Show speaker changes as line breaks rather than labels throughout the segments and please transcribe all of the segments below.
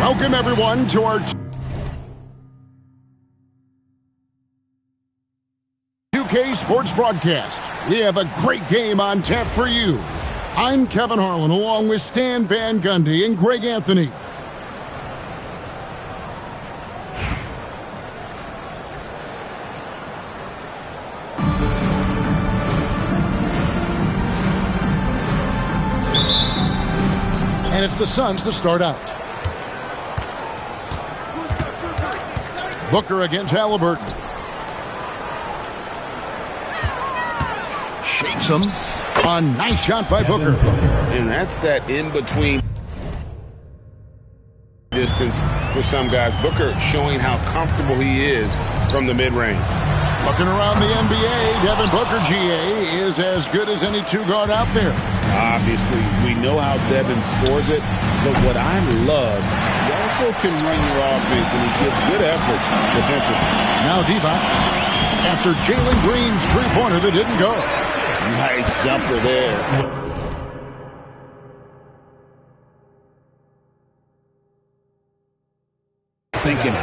Welcome, everyone, to our 2K Sports broadcast. We have a great game on tap for you. I'm Kevin Harlan, along with Stan Van Gundy and Greg Anthony. And it's the Suns to start out. Booker against Halliburton. Shakes him. A nice shot by Booker.
And that's that in-between distance for some guys. Booker showing how comfortable he is from the mid-range.
Looking around the NBA, Devin Booker, GA, is as good as any two-guard out there.
Obviously, we know how Devin scores it, but what I love, he also can run your offense, and he gives good effort defensively.
Now Divac, after Jalen Green's three-pointer that didn't go.
Nice jumper there. Thinking.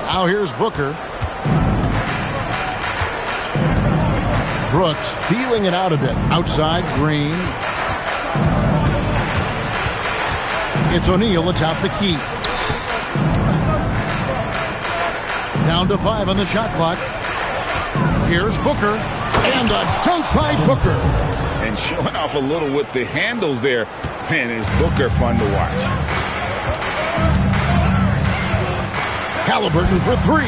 Now here's Booker. Brooks feeling it out a bit. Outside, Green. It's O'Neal atop the key. Down to 5 on the shot clock. Here's Booker. And a dunk by Booker.
And showing off a little with the handles there. Man, is Booker fun to watch.
Halliburton for 3.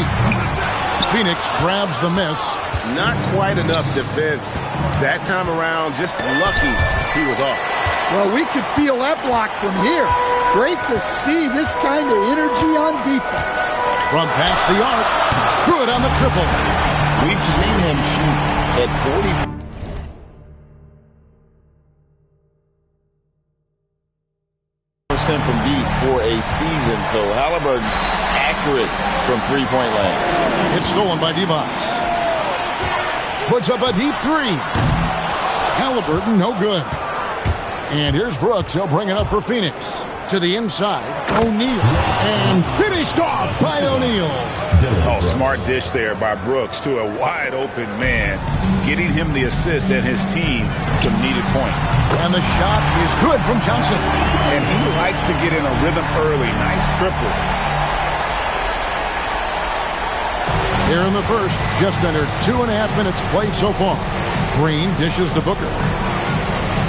Phoenix grabs the miss.
Not quite enough defense that time around. Just lucky he was off.
Well, we could feel that block from here. Great to see this kind of energy on defense.
From past the arc. Good on the triple.
We've seen him shoot at 40% from deep for a season. So Halliburton accurate from three-point land.
It's stolen by Divac. Puts up a deep 3. Halliburton, no good. And here's Brooks. He'll bring it up for Phoenix. To the inside, O'Neal. And finished off by O'Neal.
Oh, smart dish there by Brooks to a wide-open man, getting him the assist and his team some needed points.
And the shot is good from Johnson.
And he likes to get in a rhythm early. Nice triple.
Here in the first, just under 2.5 minutes played so far. Green dishes to Booker.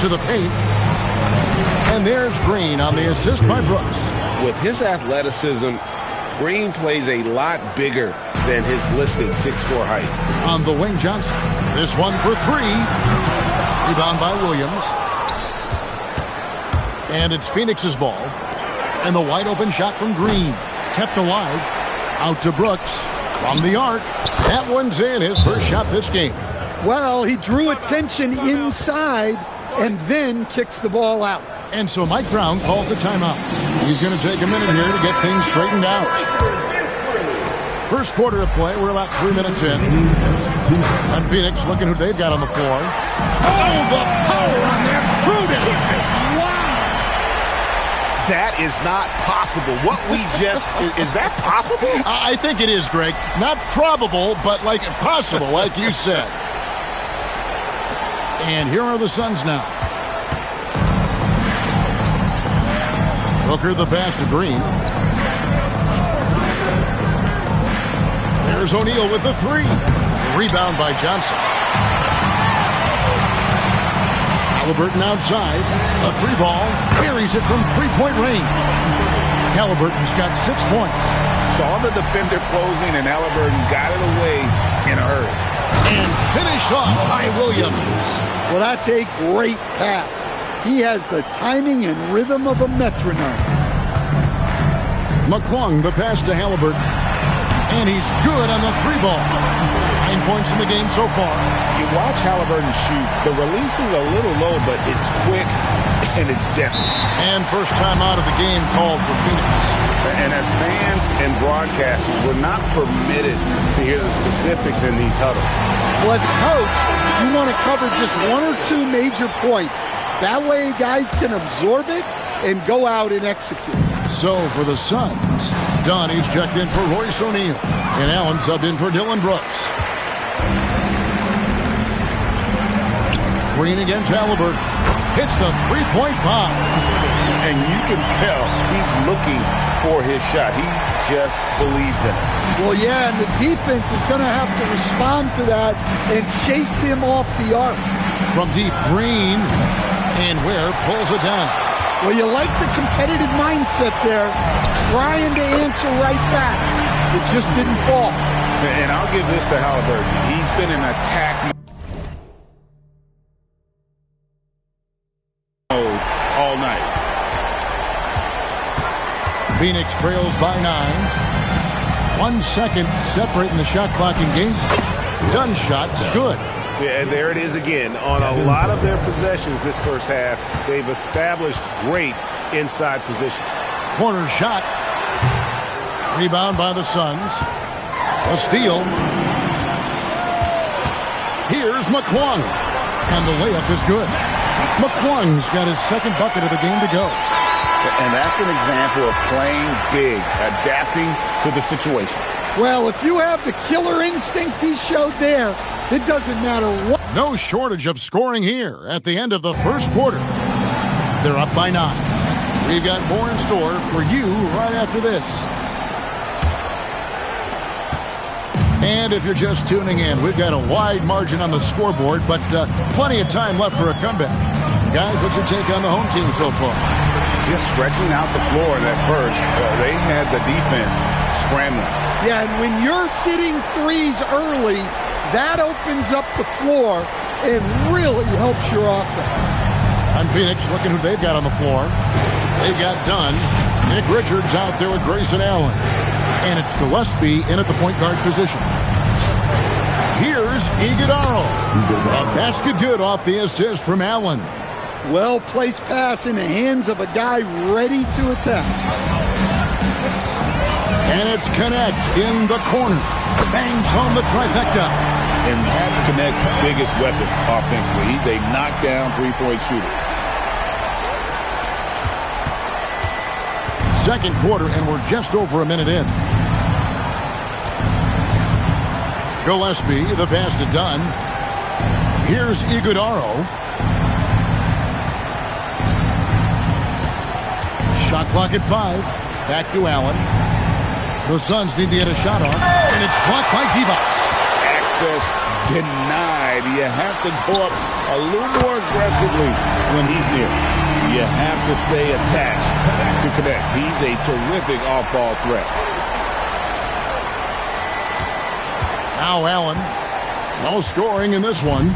To the paint. And there's Green on the assist by Brooks.
With his athleticism, Green plays a lot bigger than his listed 6'4" height.
On the wing, Johnson. This one for 3. Rebound by Williams. And it's Phoenix's ball. And the wide open shot from Green. Kept alive. Out to Brooks. From the arc. That one's in. His first shot this game.
Well, he drew attention inside and then kicks the ball out.
And so Mike Brown calls a timeout. He's going to take a minute here to get things straightened out. First quarter of play. We're about 3 minutes in. And Phoenix looking who they've got on the floor. Oh, the power on that Pruden. Wow.
That is not possible. What we just, is that possible?
I think it is, Greg. Not probable, but like possible, like you said. And here are the Suns now. Booker the pass to Green. There's O'Neal with the 3. Rebound by Johnson. Halliburton outside. A 3 ball. Carries it from 3-point range. Halliburton's got 6 points.
Saw the defender closing, and Halliburton got it away in a hurry.
And finished off by Williams.
Well, that's a great pass. He has the timing and rhythm of a metronome.
McClung the pass to Halliburton. And he's good on the 3 ball. 9 points in the game so far.
You watch Halliburton shoot. The release is a little low, but it's quick and it's definite.
And first time out of the game called for Phoenix.
And as fans and broadcasters, we're not permitted to hear the specifics in these huddles.
Well, as a coach, you want to cover just 1 or 2 major points. That way guys can absorb it and go out and execute.
So for the Suns, Donnie's checked in for Royce O'Neal, and Allen subbed in for Dillon Brooks. Green against Halliburton. Hits the three-point bomb.
And you can tell he's looking for his shot. He just believes in it.
Well, yeah, and the defense is going to have to respond to that and chase him off the arc.
From deep, Green, and Ware pulls it down.
Well, you like the competitive mindset there, trying to answer right back. It just didn't fall.
And I'll give this to Halliburton. He's been in attack mode all night.
Phoenix trails by 9. 1 second separating the shot clock in game. Dunn shot's good.
Yeah, and there it is again. On a lot of their possessions this first half, they've established great inside position.
Corner shot. Rebound by the Suns. A steal. Here's McClung. And the layup is good. McClung's got his second bucket of the game to go.
And that's an example of playing big, adapting to the situation.
Well, if you have the killer instinct he showed there, it doesn't matter what.
No shortage of scoring here at the end of the first quarter. They're up by 9. We've got more in store for you right after this. And if you're just tuning in, we've got a wide margin on the scoreboard, but plenty of time left for a comeback. Guys, what's your take on the home team so far?
Just stretching out the floor in that first. They had the defense scrambling.
Yeah, and when you're hitting threes early, that opens up the floor and really helps your offense.
On Phoenix, looking who they've got on the floor. They've got Dunn. Nick Richards out there with Grayson Allen. And it's Gillespie in at the point guard position. Here's Iguodala. A basket good off the assist from Allen.
Well-placed pass in the hands of a guy ready to attack.
And it's Connect in the corner. Bangs home the trifecta.
And that's Connect's biggest weapon offensively. He's a knockdown three-point shooter.
Second quarter, and we're just over a minute in. Gillespie, the pass to Dunn. Here's Iguodala. Shot clock at 5. Back to Allen. The Suns need to get a shot off, and it's blocked by Divac.
Access denied. You have to go up a little more aggressively when he's near. You have to stay attached to Connect. He's a terrific off-ball threat.
Now Allen. No scoring in this one.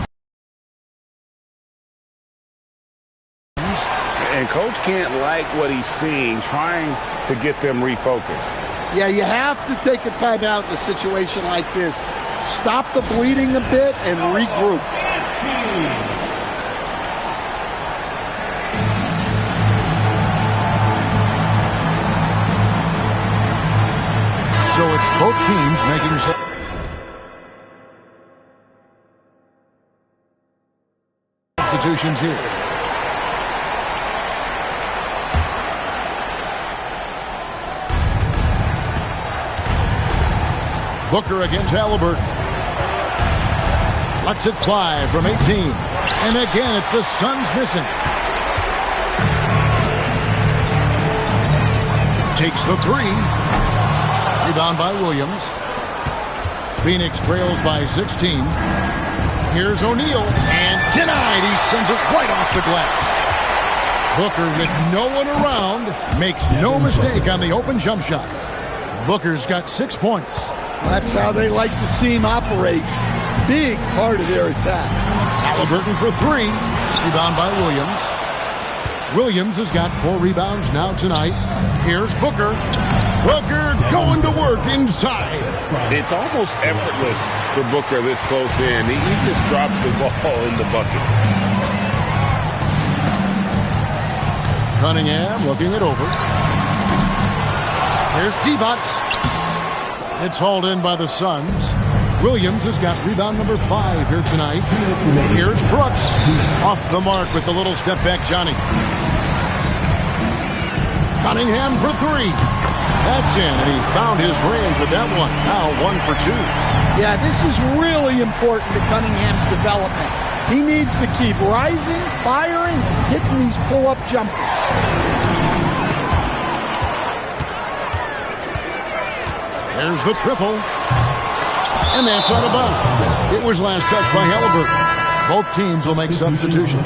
And Coach can't like what he's seeing, trying to get them refocused.
Yeah, you have to take a timeout in a situation like this. Stop the bleeding a bit and regroup.
So it's both teams making substitutions here. Booker against Halliburton. Lets it fly from 18. And again, it's the Suns missing. Takes the 3. Rebound by Williams. Phoenix trails by 16. Here's O'Neal. And denied. He sends it right off the glass. Booker, with no one around, makes no mistake on the open jump shot. Booker's got 6 points.
That's how they like to see him operate. Big part of their attack.
Halliburton for 3. Rebound by Williams. Williams has got 4 rebounds now tonight. Here's Booker. Booker going to work inside.
It's almost effortless for Booker this close in. He just drops the ball in the bucket.
Cunningham looking it over. Here's Divac. It's hauled in by the Suns. Williams has got rebound number 5 here tonight. Here's Brooks. Off the mark with the little step back, Johnny. Cunningham for 3. That's in, and he found his range with that one. Now 1 for 2.
Yeah, this is really important to Cunningham's development. He needs to keep rising, firing, and hitting these pull-up jumpers.
There's the triple. And that's out of bounds. It was last touched by Halliburton. Both teams will make substitutions.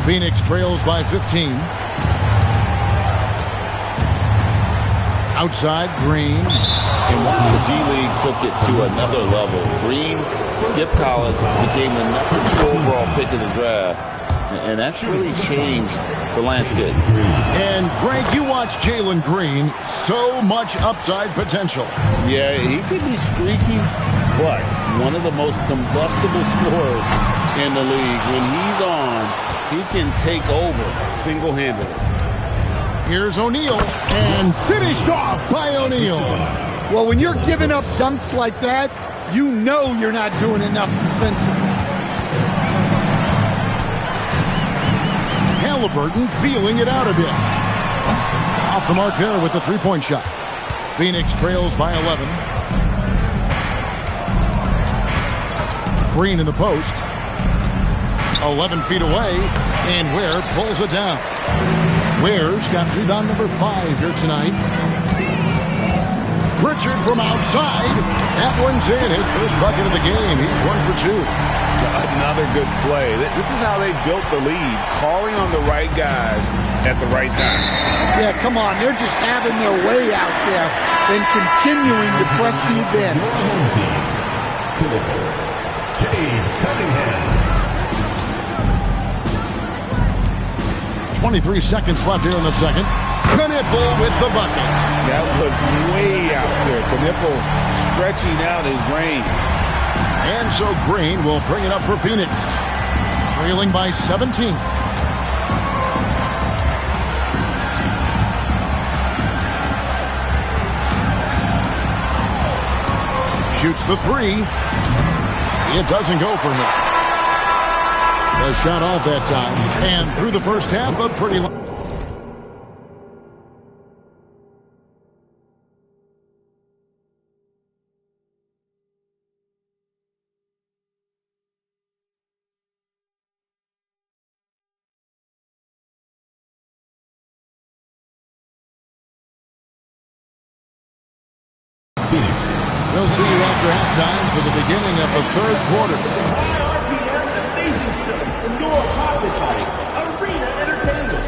Phoenix trails by 15. Outside, Green.
And once the G League took it to another level, Green skipped college, became the number 2 overall pick in the draft. And that's really changed the landscape.
And, Greg, you watch Jalen Green. So much upside potential.
Yeah, he could be streaky, but one of the most combustible scorers in the league. When he's on, he can take over single-handedly.
Here's O'Neal, and finished off by O'Neal.
Well, when you're giving up dunks like that, you know you're not doing enough defensively.
Halliburton feeling it out a bit. Off the mark there with the three-point shot. Phoenix trails by 11. Green in the post. 11 feet away, and Ware pulls it down. Ware's got rebound number 5 here tonight. Pritchard from outside. That one's in. His first bucket of the game. He's 1 for 2.
Another good play. This is how they built the lead, calling on the right guys at the right time.
Yeah, come on. They're just having their way out there and continuing to press the advantage.
23 seconds left here in the second. Knipple with the bucket.
That was way out there. Knipple stretching out his range.
And so Green will bring it up for Phoenix. Trailing by 17. Shoots the 3. It doesn't go for him. The shot off that time. And through the first half, a pretty long. We'll see you after halftime for the beginning of the third quarter.
Arena Entertainment.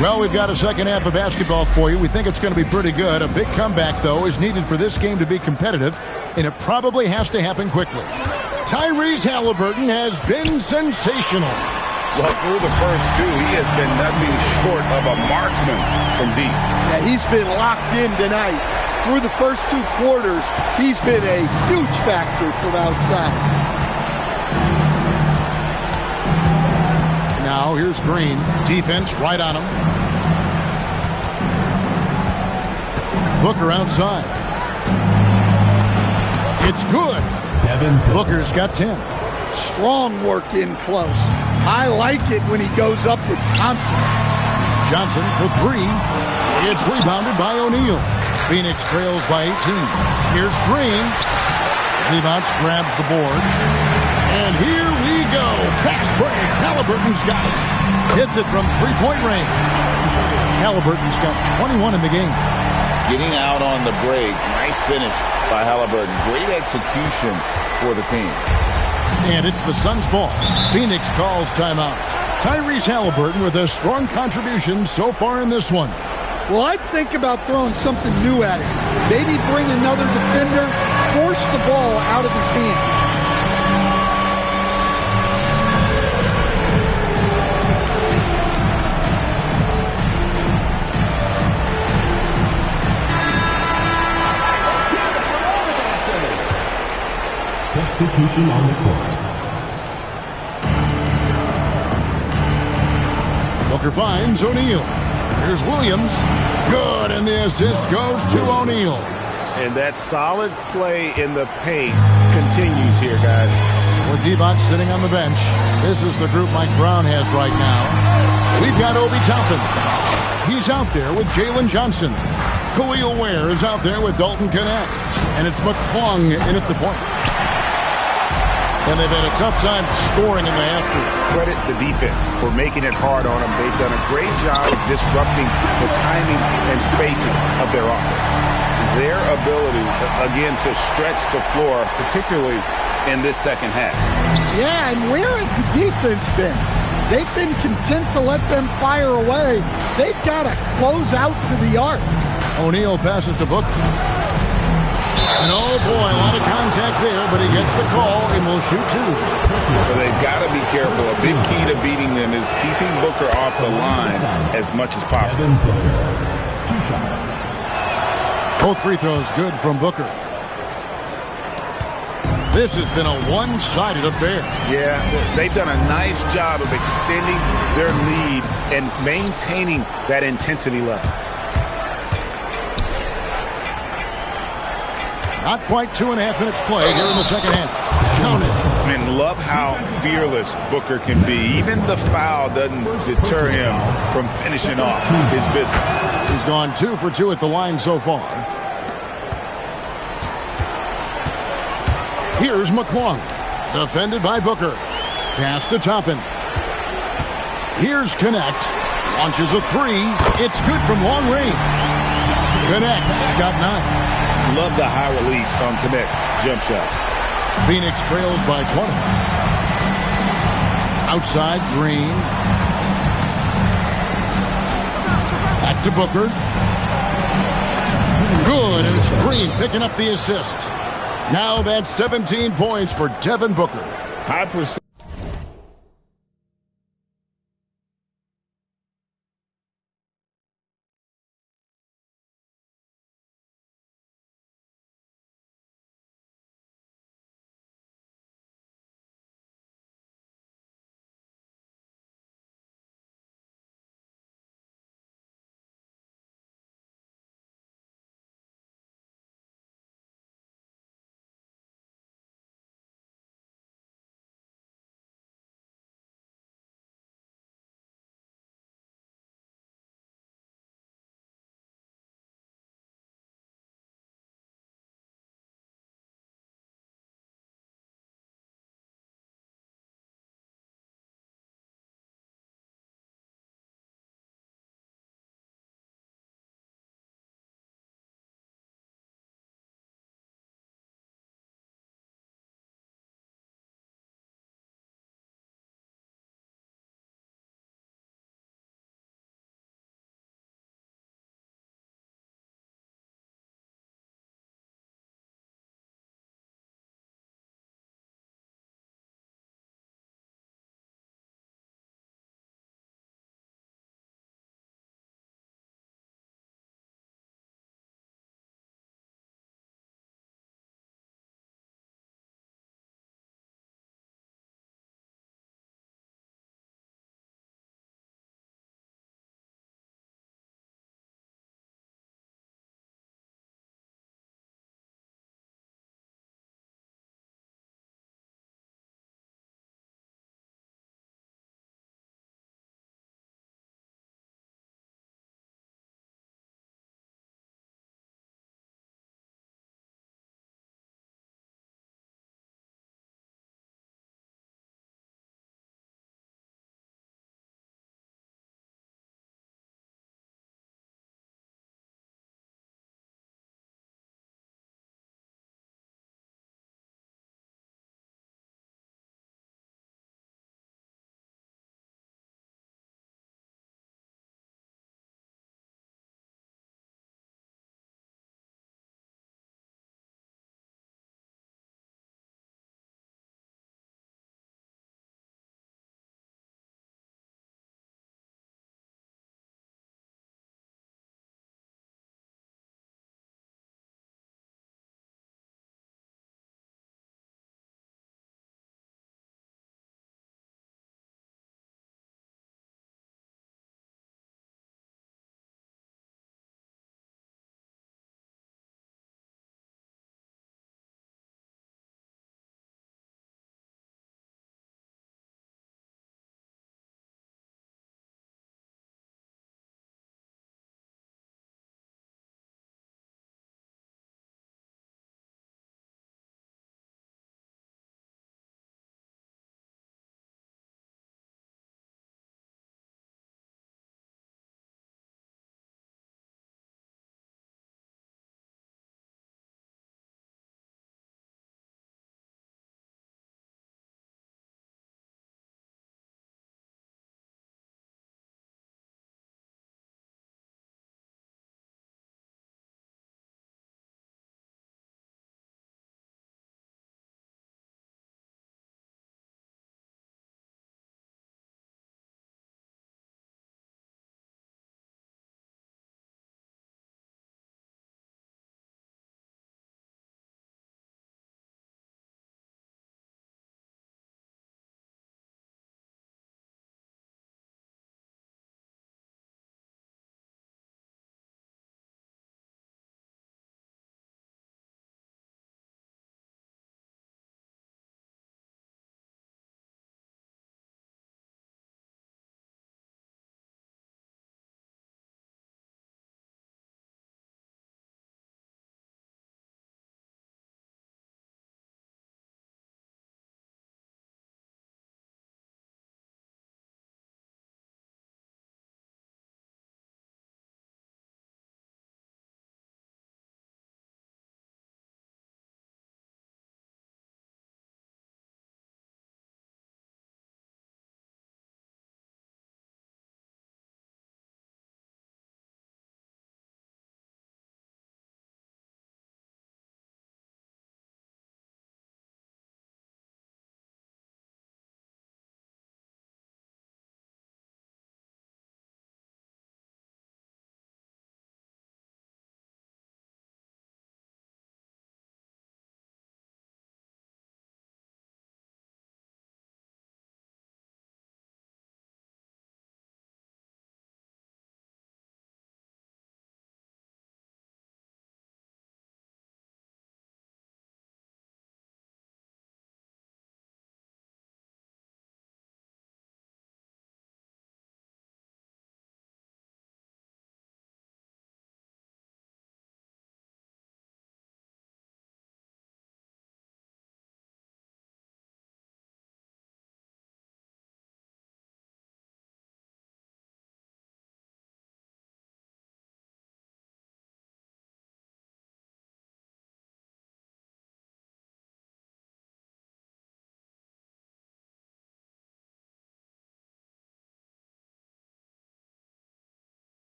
Well, we've got a second half of basketball for you. We think it's going to be pretty good. A big comeback, though, is needed for this game to be competitive, and it probably has to happen quickly. Tyrese Halliburton has been sensational.
Well, through the first 2, he has been nothing short of a marksman from deep.
Yeah, he's been locked in tonight. Through the first 2 quarters, he's been a huge factor from outside.
Now, here's Green. Defense right on him. Booker outside. It's good. Booker's got 10.
Strong work in close. I like it when he goes up with confidence.
Johnson for 3. It's rebounded by O'Neal. Phoenix trails by 18. Here's Green. Leibowitz grabs the board. And here we go. Fast break. Halliburton's got it. Hits it from three-point range. Halliburton's got 21 in the game.
Getting out on the break. Nice finish by Halliburton. Great execution for the team.
And it's the Suns' ball. Phoenix calls timeout. Tyrese Halliburton with a strong contribution so far in this one.
Well, I'd think about throwing something new at it. Maybe bring another defender, force the ball out of his hands.
Substitution on the court.
Booker finds O'Neal. Here's Williams. Good, and the assist goes to O'Neal.
And that solid play in the paint continues here, guys.
With Divac sitting on the bench, this is the group Mike Brown has right now. We've got Obi Toppin. He's out there with Jalen Johnson. Khalil Ware is out there with Dalton Connect. And it's McClung in at the point. And they've had a tough time scoring in the half.
Credit the defense for making it hard on them. They've done a great job of disrupting the timing and spacing of their offense. Their ability, again, to stretch the floor, particularly in this second half.
Yeah, and where has the defense been? They've been content to let them fire away. They've got to close out to the arc.
O'Neal passes to Booker. And oh boy, a lot of contact there, but he gets the call and will shoot two.
So they've got to be careful. A big key to beating them is keeping Booker off the line as much as possible.
Both free throws good from Booker. This has been a one-sided affair.
Yeah, they've done a nice job of extending their lead and maintaining that intensity level.
Not quite 2.5 minutes played here in the second half. Count it.
And love how fearless Booker can be. Even the foul doesn't deter him from finishing off his business.
He's gone 2 for 2 at the line so far. Here's McClung. Defended by Booker. Pass to Toppin. Here's Connect. Launches a three. It's good from long range. Connect's got 9.
Love the high release on Connect jump shot.
Phoenix trails by 20. Outside, Green. Back to Booker. Good, and it's Green picking up the assist. Now that's 17 points for Devin Booker.
High percent.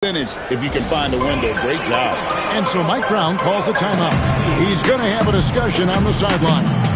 Finish if you can find a window. Great job.
And so Mike Brown calls a timeout. He's going to have a discussion on the sideline.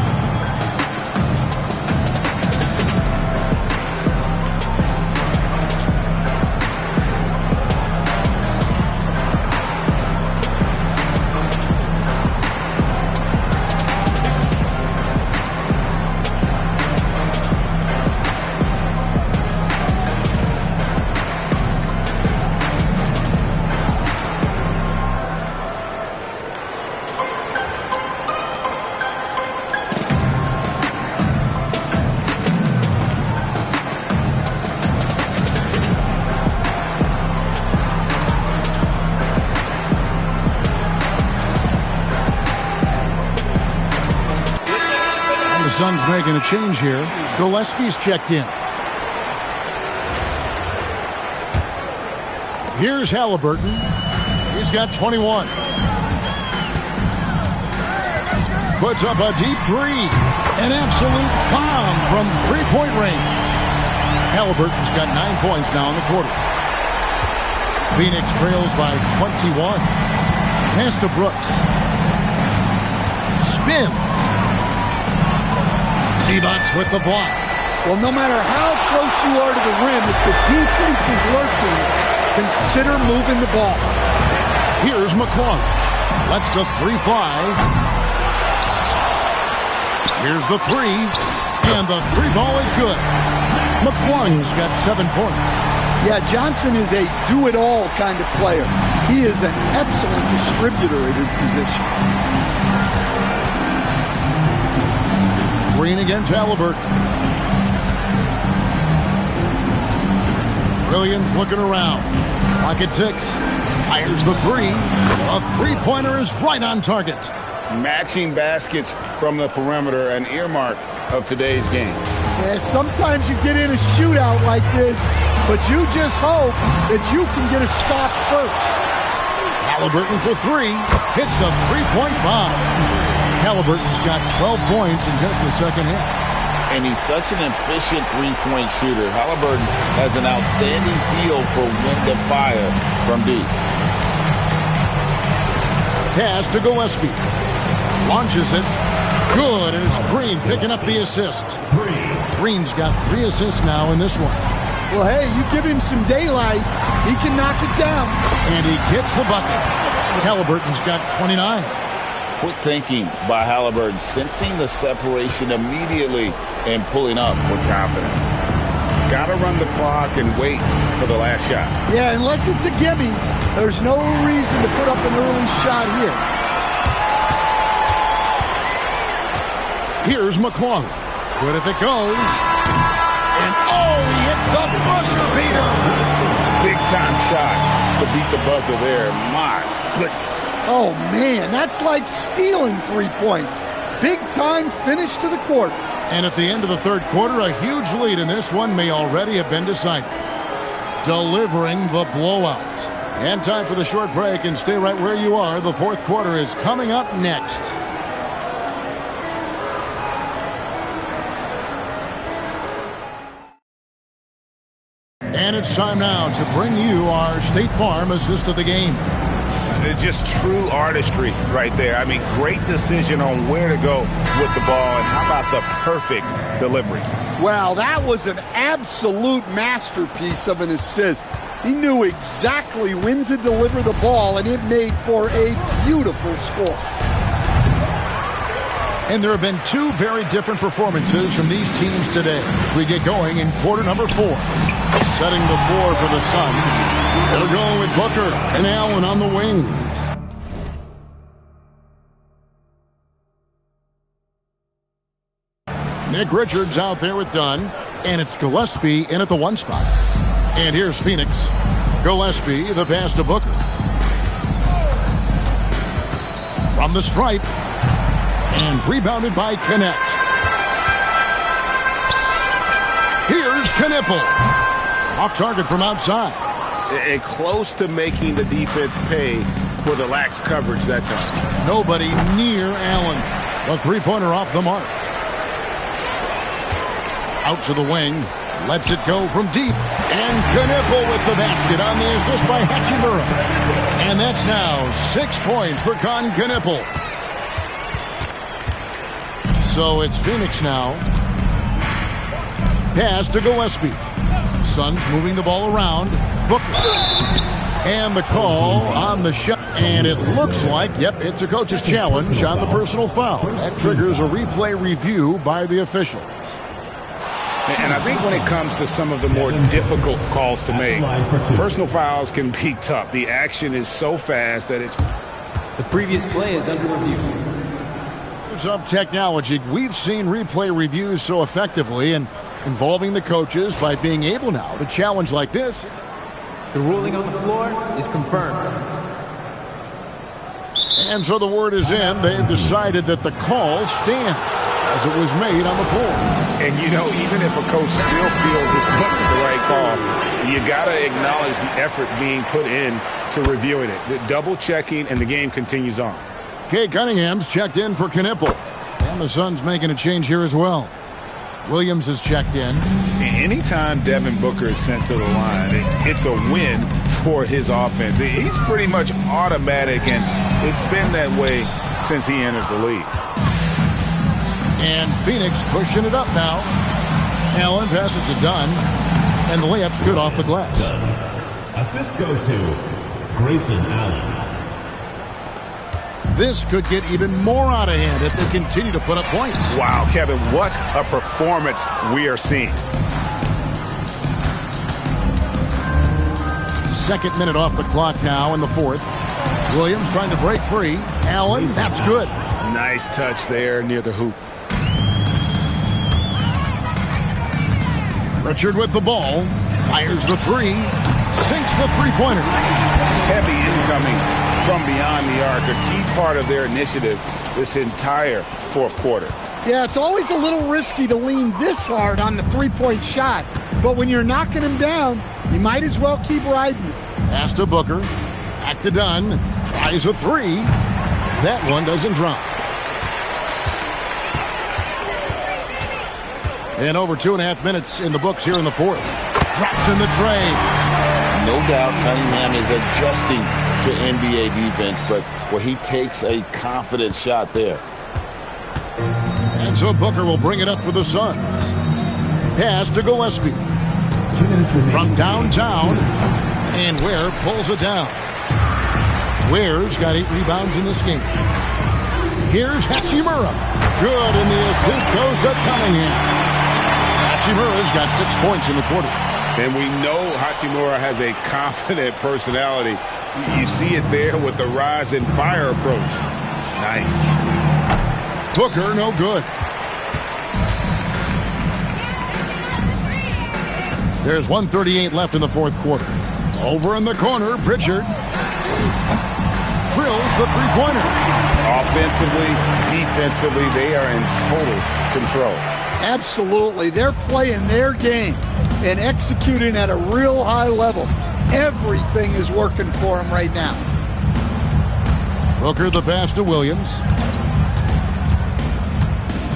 Suns making a change here. Gillespie's checked in. Here's Halliburton. He's got 21. Puts up a deep three. An absolute bomb from three-point range. Halliburton's got 9 points now in the quarter. Phoenix trails by 21. Pass to Brooks. Spins. Divac with the block.
Well, no matter how close you are to the rim, if the defense is lurking, consider moving the ball.
Here's McClung. Lets the three fly. Here's the three. And the three ball is good. McClung's got 7 points.
Yeah, Johnson is a do-it-all kind of player. He is an excellent distributor at his position.
Green against Halliburton. Williams looking around. Pocket 6. Fires the three. A three-pointer is right on target.
Matching baskets from the perimeter, an earmark of today's game.
Yeah, sometimes you get in a shootout like this, but you just hope that you can get a stop first.
Halliburton for three. Hits the three-point bomb. Halliburton's got 12 points in just the second half.
And he's such an efficient three-point shooter. Halliburton has an outstanding feel for when to fire from deep.
Pass to Gillespie. Launches it. Good, and it's Green picking up the assist. Green's got 3 assists now in this one.
Well, hey, you give him some daylight, he can knock it down.
And he gets the bucket. Halliburton's got 29.
Quick thinking by Halliburton, sensing the separation immediately and pulling up with confidence. Got to run the clock and wait for the last shot.
Yeah, unless it's a gimme, there's no reason to put up an early shot here.
Here's McClung. Good if it goes. And oh, he hits the buzzer beater.
Big time shot to beat the buzzer there. My goodness.
Oh, man, that's like stealing 3 points. Big time finish to the quarter.
And at the end of the third quarter, a huge lead in this one may already have been decided. Delivering the blowout. And time for the short break, and stay right where you are. The fourth quarter is coming up next. And it's time now to bring you our State Farm assist of the game.
Just true artistry right there. I mean, great decision on where to go with the ball, and how about the perfect delivery?
Well, that was an absolute masterpiece of an assist. He knew exactly when to deliver the ball, and it made for a beautiful score.
And there have been 2 very different performances from these teams today. We get going in quarter number 4. Setting the floor for the Suns. They'll go with Booker and Allen on the wings. Nick Richards out there with Dunn. And it's Gillespie in at the 1 spot. And here's Phoenix. Gillespie, the pass to Booker. From the stripe. And rebounded by Connect. Here's Knipple. Off target from outside.
And close to making the defense pay for the lax coverage that time.
Nobody near Allen. The three-pointer off the mark. Out to the wing. Lets it go from deep. And Knipple with the basket on the assist by Hachimura. And that's now 6 points for Knipple. So it's Phoenix now. Pass to Gillespie. Suns moving the ball around. Booker. And the call on the shot. And it looks like, yep, it's a coach's challenge on the personal foul. That triggers a replay review by the officials.
And I think when it comes to some of the more difficult calls to make, personal fouls can be tough. The action is so fast that it's...
The previous play is under review.
Of technology, we've seen replay reviews so effectively and involving the coaches by being able now to challenge like this.
The ruling on the floor is confirmed.
And so the word is in. They've decided that the call stands as it was made on the floor.
And, you know, even if a coach still feels this wasn't the right call, you got to acknowledge the effort being put in to reviewing it. The double checking, and the game continues on.
Kay Cunningham's checked in for Knipple. And the Suns making a change here as well. Williams is checked in.
Anytime Devin Booker is sent to the line, it's a win for his offense. He's pretty much automatic, and it's been that way since he entered the league.
And Phoenix pushing it up now. Allen passes to Dunn. And the layup's good off the glass.
Assist goes to Grayson Allen.
This could get even more out of hand if they continue to put up points.
Wow, Kevin, what a performance we are seeing.
Second minute off the clock now in the fourth. Williams trying to break free. Allen, that's good.
Nice touch there near the hoop.
Richard with the ball. Fires the three. Sinks the three-pointer.
Heavy incoming from beyond the arc, a key part of their initiative this entire fourth quarter.
Yeah, it's always a little risky to lean this hard on the three-point shot, but when you're knocking him down, you might as well keep riding it.
Pass to Booker. Back to Dunn. Tries a three. That one doesn't drop. And over 2.5 minutes in the books here in the fourth. Drops in the tray.
No doubt Cunningham is adjusting to NBA defense, but he takes a confident shot there.
And so Booker will bring it up for the Suns. Pass to Gillespie. From downtown, and Ware pulls it down. Ware's got 8 rebounds in this game. Here's Hachimura. Good, and the assist goes to Cunningham. Hachimura's got 6 points in the quarter.
And we know Hachimura has a confident personality. You see it there with the rise and fire approach. Nice.
Booker, no good. There's 1:38 left in the fourth quarter. Over in the corner, Pritchard drills the three-pointer.
Offensively, defensively, they are in total control.
Absolutely. They're playing their game and executing at a real high level. Everything is working for them right now.
Booker the pass to Williams.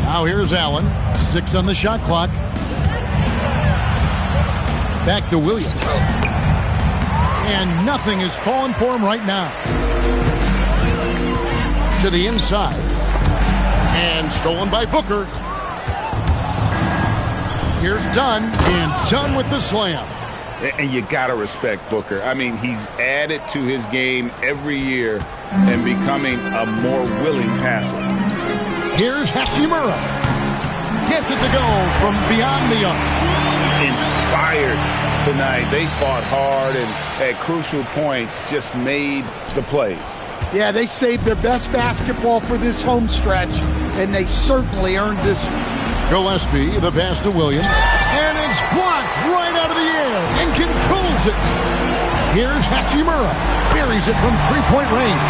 Now here's Allen. 6 on the shot clock. Back to Williams. And nothing is falling for him right now. To the inside. And stolen by Booker. Here's Dunn. And Dunn with the slam.
And you got to respect Booker. I mean, he's added to his game every year and becoming a more willing passer.
Here's Hachimura. Gets it to go from beyond the arc.
Inspired tonight. They fought hard and at crucial points just made the plays.
Yeah, they saved their best basketball for this home stretch, and they certainly earned this one.
Gillespie, the pass to Williams. And it's blocked right out of the air and controls it. Here's Hachimura. Buries it from three-point range.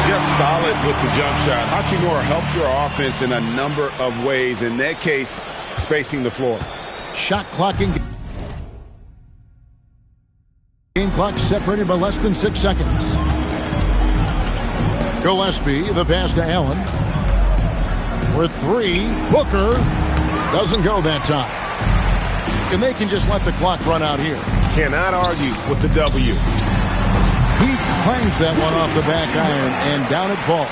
Just solid with the jump shot. Hachimura helps your offense in a number of ways. In that case, spacing the floor.
Shot clocking. Game clock separated by less than 6 seconds. Gillespie, the pass to Allen. For 3, Booker doesn't go that time. and they can just let the clock run out here.
Cannot argue with the W.
He clangs that one off the back iron, and down it falls.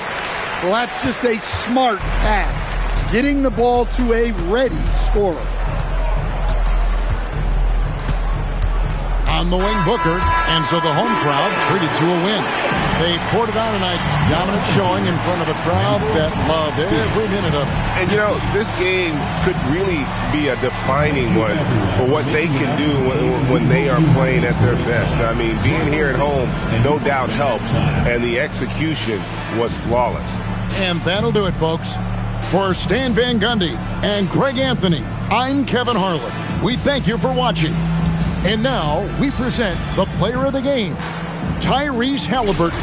Well, that's just a smart pass, getting the ball to a ready scorer.
On the wing, Booker, and so the home crowd treated to a win. They poured it on tonight, dominant showing in front of a crowd that loved every minute of it.
And, you know, this game could really be a defining one for what they can do when they are playing at their best. I mean, being here at home no doubt helped, and the execution was flawless.
And that'll do it, folks. For Stan Van Gundy and Greg Anthony, I'm Kevin Harlan. We thank you for watching. And now we present the player of the game, Tyrese Halliburton.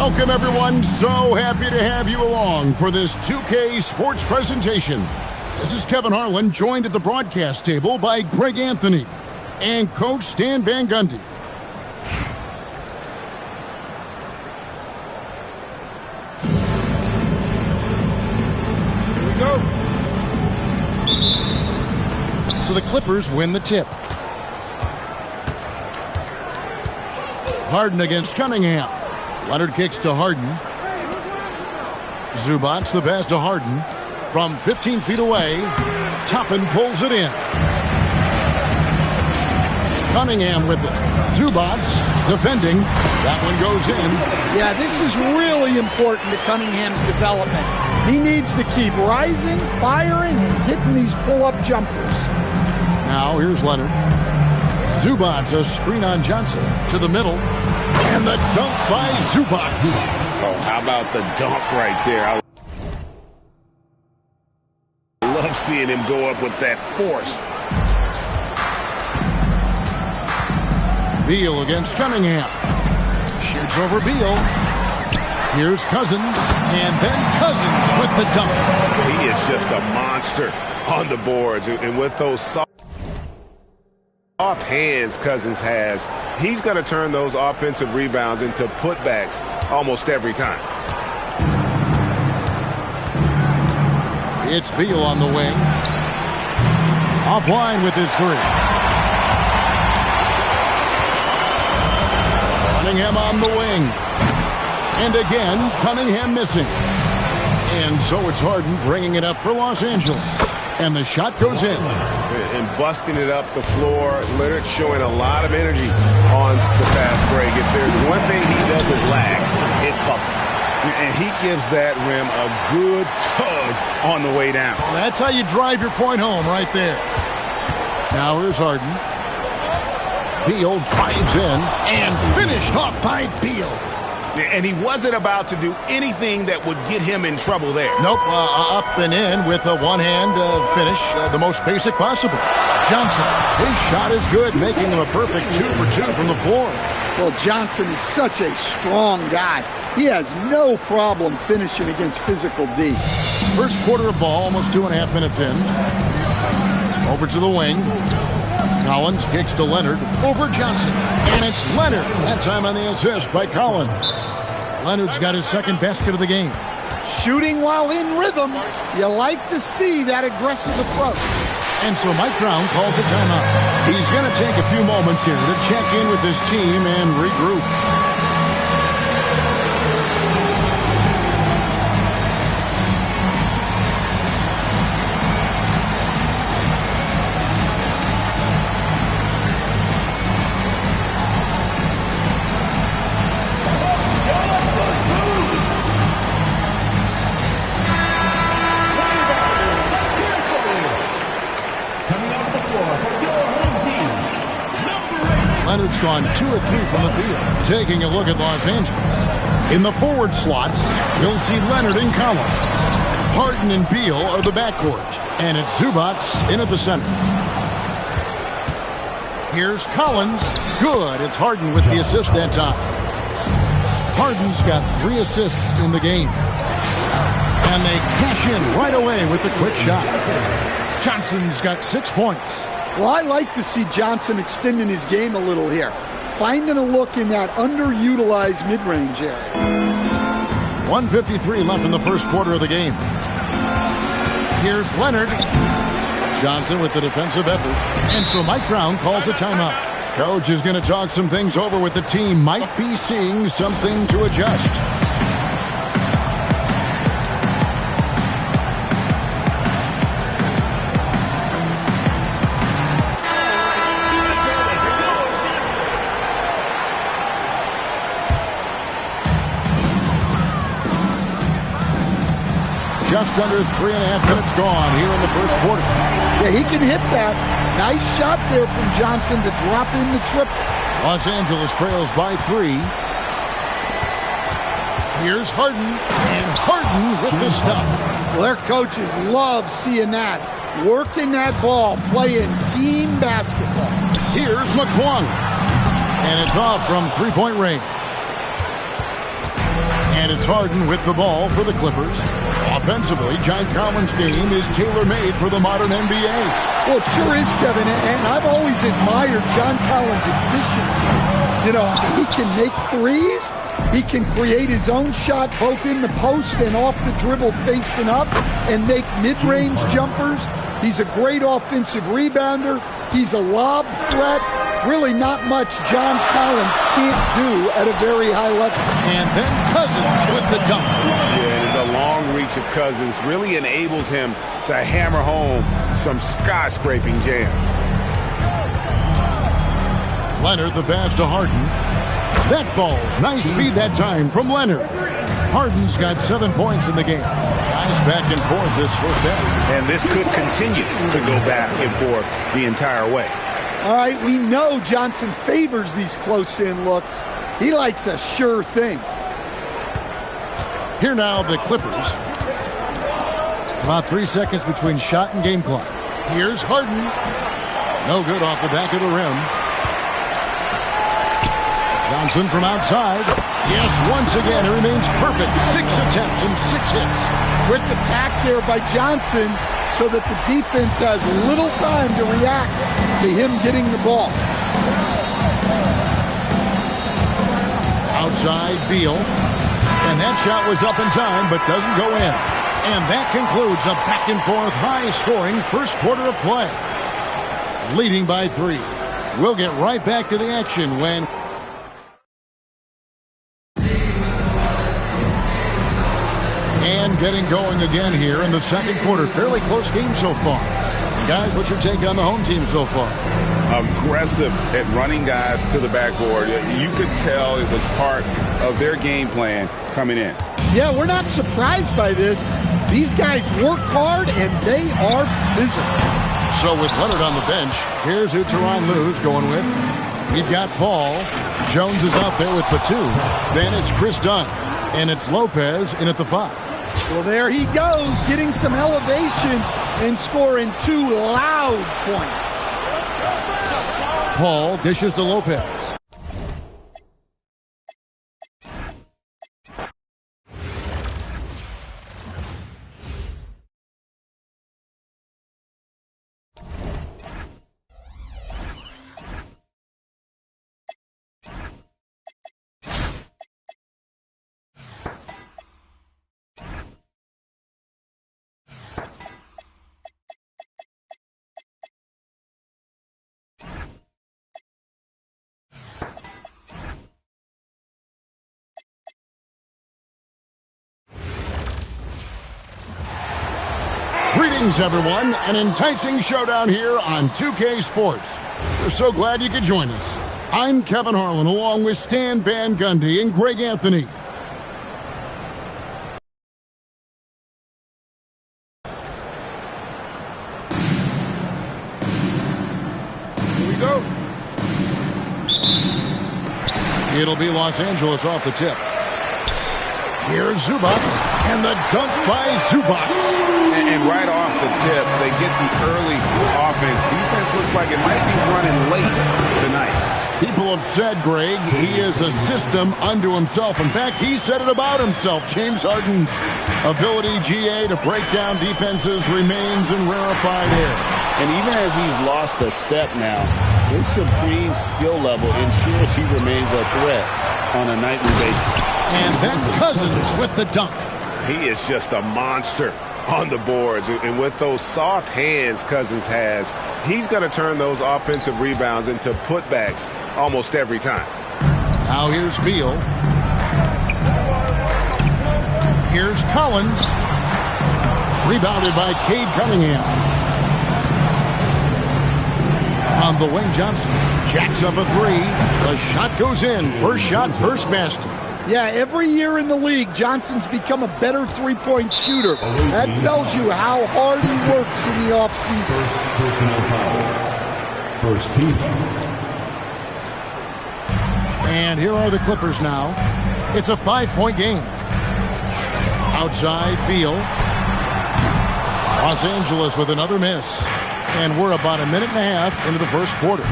Welcome, everyone. So happy to have you along for this 2K Sports presentation. This is Kevin Harlan, joined at the broadcast table by Greg Anthony and Coach Stan Van Gundy. Here we go. So the Clippers win the tip. Harden against Cunningham. Leonard kicks to Harden. Zubac, the pass to Harden. From 15 feet away, Toppin pulls it in. Cunningham with it. Zubac defending. That one goes in.
Yeah, this is really important to Cunningham's development. He needs to keep rising, firing, and hitting these pull-up jumpers.
Now here's Leonard. Zubac, a screen on Johnson. To the middle. And the dunk by Zubac.
Oh, how about the dunk right there? I love seeing him go up with that force.
Beal against Cunningham. Shoots over Beal. Here's Cousins. And then Cousins with the dunk.
He is just a monster on the boards. And with those soft hands Cousins has, he's going to turn those offensive rebounds into putbacks almost every time.
It's Beal on the wing. Offline with his three. Cunningham on the wing. And again, Cunningham missing. And so it's Harden bringing it up for Los Angeles. And the shot goes in.
And busting it up the floor. Leonard showing a lot of energy on the fast break. If there's one thing he doesn't lack, it's hustle. And he gives that rim a good tug on the way down.
Well, that's how you drive your point home right there. Now here's Harden. Beal drives in and finished off by Beal.
And he wasn't about to do anything that would get him in trouble there.
Nope, up and in with a one-hand finish, the most basic possible. Johnson, his shot is good, making him a perfect 2 for 2 from the floor.
Well, Johnson is such a strong guy. He has no problem finishing against physical D.
First quarter of ball, almost 2.5 minutes in. Over to the wing. Collins kicks to Leonard over Johnson. And it's Leonard. That time on the assist by Collins. Leonard's got his second basket of the game.
Shooting while in rhythm. You like to see that aggressive approach.
And so Mike Brown calls a timeout. He's going to take a few moments here to check in with his team and regroup. Leonard's gone 2 of 3 from the field. Taking a look at Los Angeles. In the forward slots, you'll see Leonard and Collins. Harden and Beal are the backcourt. And it's Zubac in at the center. Here's Collins. Good. It's Harden with the assist that time. Harden's got 3 assists in the game. And they cash in right away with the quick shot. Johnson's got 6 points.
Well, I like to see Johnson extending his game a little here. Finding a look in that underutilized mid-range area.
1:53 left in the first quarter of the game. Here's Leonard. Johnson with the defensive effort. And so Mike Brown calls a timeout. Coach is going to talk some things over with the team. Might be seeing something to adjust. Just under 3.5 minutes gone here in the first quarter.
Yeah, he can hit that. Nice shot there from Johnson to drop in the triple.
Los Angeles trails by 3. Here's Harden, and Harden with the stuff.
Well, their coaches love seeing that. Working that ball, playing team basketball.
Here's McClung, and it's off from three-point range. And it's Harden with the ball for the Clippers. Offensively, John Collins' game is tailor-made for the modern NBA.
Well, it sure is, Kevin, and I've always admired John Collins' efficiency. You know, he can make threes. He can create his own shot both in the post and off the dribble facing up and make mid-range jumpers. He's a great offensive rebounder. He's a lob threat. Really not much John Collins can't do at a very high level.
And then Cousins with the dunk.
Yeah, the long reach of Cousins really enables him to hammer home some skyscraping jams.
Leonard the pass to Harden. That falls. Nice feed that time from Leonard. Harden's got 7 points in the game. Guys back and forth this first half.
And this could continue to go back and forth the entire way.
All right, we know Johnson favors these close-in looks. He likes a sure thing.
Here now, the Clippers. About 3 seconds between shot and game clock. Here's Harden. No good off the back of the rim. Johnson from outside. Yes, once again, it remains perfect. 6 attempts and 6 hits.
Quick attack there by Johnson so that the defense has little time to react to him getting the ball.
Outside, Beal. And that shot was up in time, but doesn't go in. And that concludes a back-and-forth, high-scoring first quarter of play. Leading by 3. We'll get right back to the action when... And getting going again here in the second quarter. Fairly close game so far. Guys, what's your take on the home team so far?
Aggressive at running guys to the backboard. You could tell it was part of their game plan coming in.
Yeah, we're not surprised by this. These guys work hard and they are physical.
So with Leonard on the bench, here's who Tyronn Lue's going with. We've got Paul. Jones is out there with Batum. Then it's Chris Dunn. And it's Lopez in at the 5.
Well, there he goes, getting some elevation and scoring 2 loud points.
Paul dishes to Lopez. Greetings, everyone. An enticing showdown here on 2K Sports. We're so glad you could join us. I'm Kevin Harlan, along with Stan Van Gundy and Greg Anthony. Here we go. It'll be Los Angeles off the tip. Here's Zubac, and the dunk by Zubac.
And right off the tip, they get the early offense. Defense looks like it might be running late tonight.
People have said, Greg, he is a system unto himself. In fact, he said it about himself. James Harden's ability, GA, to break down defenses remains in rarefied air.
And even as he's lost a step now, his supreme skill level ensures he remains a threat on a nightly basis.
And then Cousins with the dunk.
He is just a monster on the boards. And with those soft hands Cousins has, he's going to turn those offensive rebounds into putbacks almost every time.
Now here's Beal. Here's Collins. Rebounded by Cade Cunningham. On the wing, Johnson jacks up a 3. The shot goes in. First shot, first basket.
Yeah, every year in the league, Johnson's become a better three-point shooter. That tells you how hard he works in the offseason.
First team.
And here are the Clippers now. It's a 5-point game. Outside, Beal. Los Angeles with another miss. And we're about a minute and a half into the first quarter.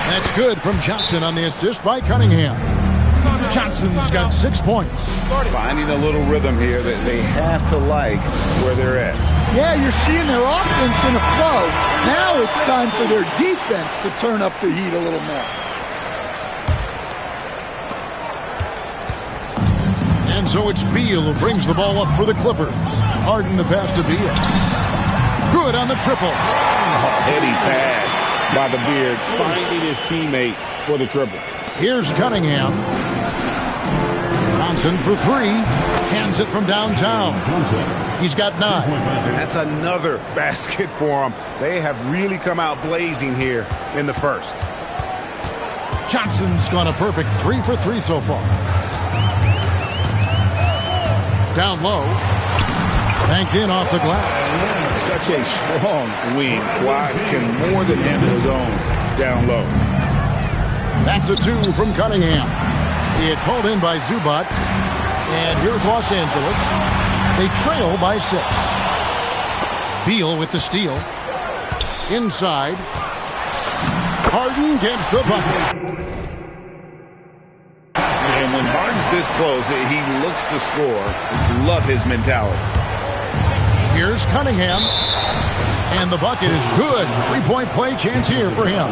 That's good from Johnson on the assist by Cunningham. Johnson Johnson's got 6 points.
Finding a little rhythm here that they have to like where they're at.
Yeah, you're seeing their offense in a flow. Now it's time for their defense to turn up the heat a little more.
And so it's Beal who brings the ball up for the Clippers. Harden the pass to Beal. Good on the triple.
Heady pass by the Beard, finding his teammate for the triple.
Here's Cunningham. Johnson for 3. Cans it from downtown. He's got 9.
And that's another basket for them. They have really come out blazing here in the first.
Johnson's gone a perfect 3 for 3 so far. Down low. Banked in off the glass.
Such a strong wing. Kawhi can more than handle his own down low.
That's a 2 from Cunningham. It's hauled in by Zubac. And here's Los Angeles. They trail by 6. Beal with the steal. Inside. Harden gets the bucket.
And when Harden's this close, he looks to score. Love his mentality.
Here's Cunningham. And the bucket is good. 3-point play chance here for him.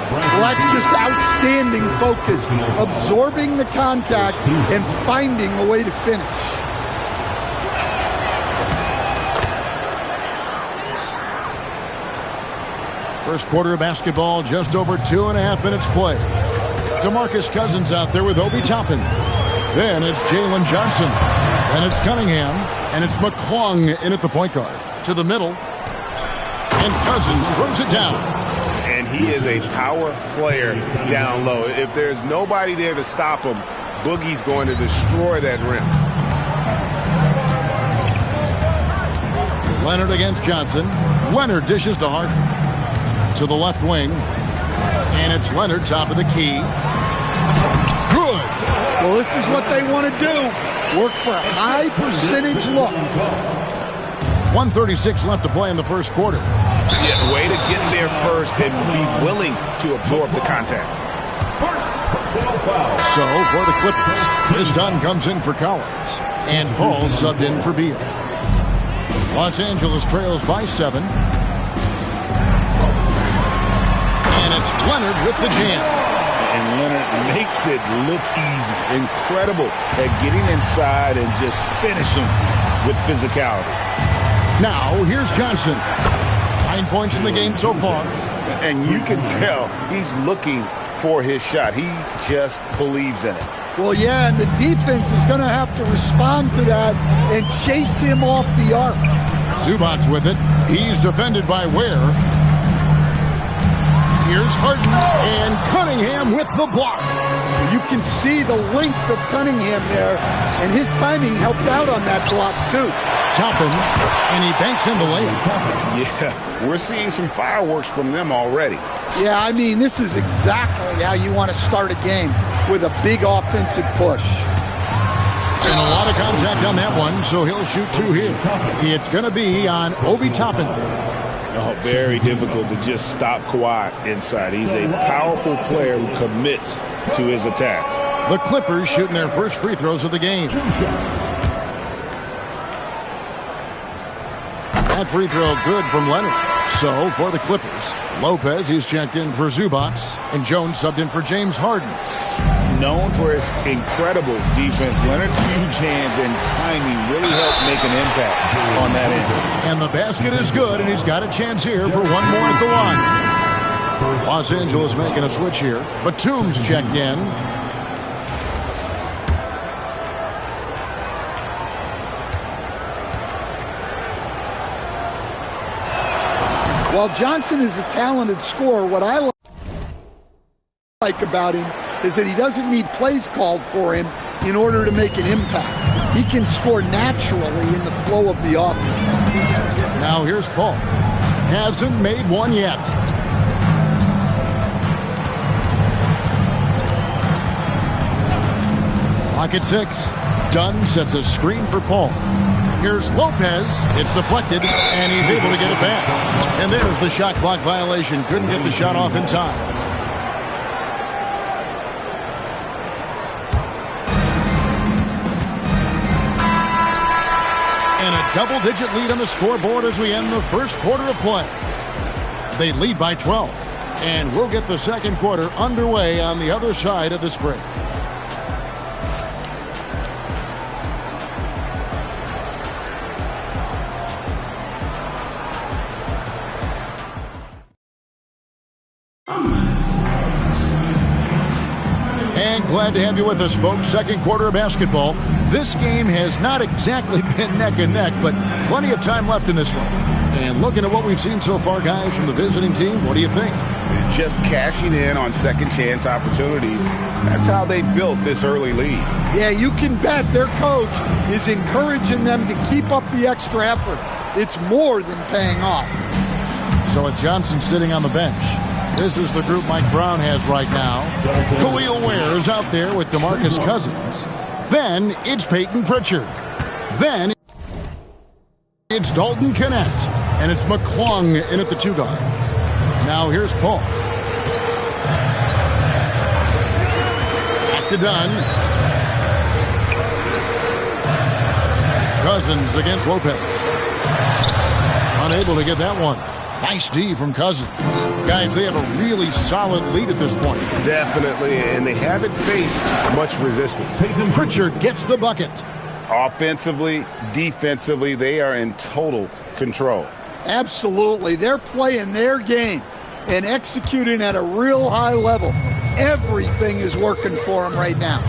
Well, that's just outstanding focus. Absorbing the contact and finding a way to finish.
First quarter of basketball, just over 2.5 minutes played. DeMarcus Cousins out there with Obi Toppin. Then it's Jalen Johnson. Then it's Cunningham. And it's McClung in at the point guard. To the middle. And Cousins throws it down.
And he is a power player down low. If there's nobody there to stop him, Boogie's going to destroy that rim.
Leonard against Johnson. Leonard dishes to Harden. To the left wing. And it's Leonard top of the key. Good.
Well, this is what they want to do. Work for high percentage looks.
1:36 left to play in the first quarter.
Yeah, way to get there first and be willing to absorb the contact.
So for the Clippers, this Dunn comes in for Collins. And Paul subbed in for Beal. Los Angeles trails by 7. And it's Leonard with the jam.
And Leonard makes it look easy. Incredible at getting inside and just finishing with physicality.
Now, here's Johnson. 9 points in the game so far.
And you can tell he's looking for his shot. He just believes in it.
Well, yeah, and the defense is going to have to respond to that and chase him off the arc.
Zubac with it. He's defended by Ware. Here's Harden and Cunningham with the block.
You can see the length of Cunningham there, and his timing helped out on that block, too.
Toppin, and he banks in the layup.
Yeah, we're seeing some fireworks from them already.
Yeah, I mean, this is exactly how you want to start a game, with a big offensive push.
And a lot of contact on that one, so he'll shoot 2 here. It's going to be on Obi Toppin.
Oh, very difficult to just stop Kawhi inside. He's a powerful player who commits to his attacks.
The Clippers shooting their first free throws of the game. That free throw good from Leonard. So for the Clippers, Lopez, he's checked in for Zubac, and Jones subbed in for James Harden.
Known for his incredible defense, Leonard's huge hands and timing really helped make an impact on that end.
And the basket is good, and he's got a chance here for one more at the line. Los Angeles making a switch here. Batum's checked in.
While Johnson is a talented scorer, what I like about him is that he doesn't need plays called for him in order to make an impact. He can score naturally in the flow of the offense.
Now here's Paul. Hasn't made one yet. Clock at 6. Dunn sets a screen for Paul. Here's Lopez. It's deflected, and he's able to get it back. And there's the shot clock violation. Couldn't get the shot off in time. double-digit lead on the scoreboard as we end the first quarter of play. They lead by 12, and we'll get the second quarter underway on the other side of this break. And glad to have you with us, folks. Second quarter of basketball. This game has not exactly been neck and neck, but plenty of time left in this one. And looking at what we've seen so far, guys, from the visiting team, what do you think?
Just cashing in on second chance opportunities. That's how they built this early lead.
Yeah, you can bet their coach is encouraging them to keep up the extra effort. It's more than paying off.
So with Johnson sitting on the bench, this is the group Mike Brown has right now. Khalil Ware is out there with DeMarcus Cousins. Then it's Peyton Pritchard. Then it's Dalton Connect. And it's McClung in at the 2 guard. Now here's Paul. Back to Dunn. Cousins against Lopez. Unable to get that one. Nice D from Cousins. Guys, they have a really solid lead at this point.
Definitely, and they haven't faced much resistance.
Peyton Pritchard gets the bucket.
Offensively, defensively, they are in total control.
Absolutely. They're playing their game and executing at a real high level. Everything is working for them right now.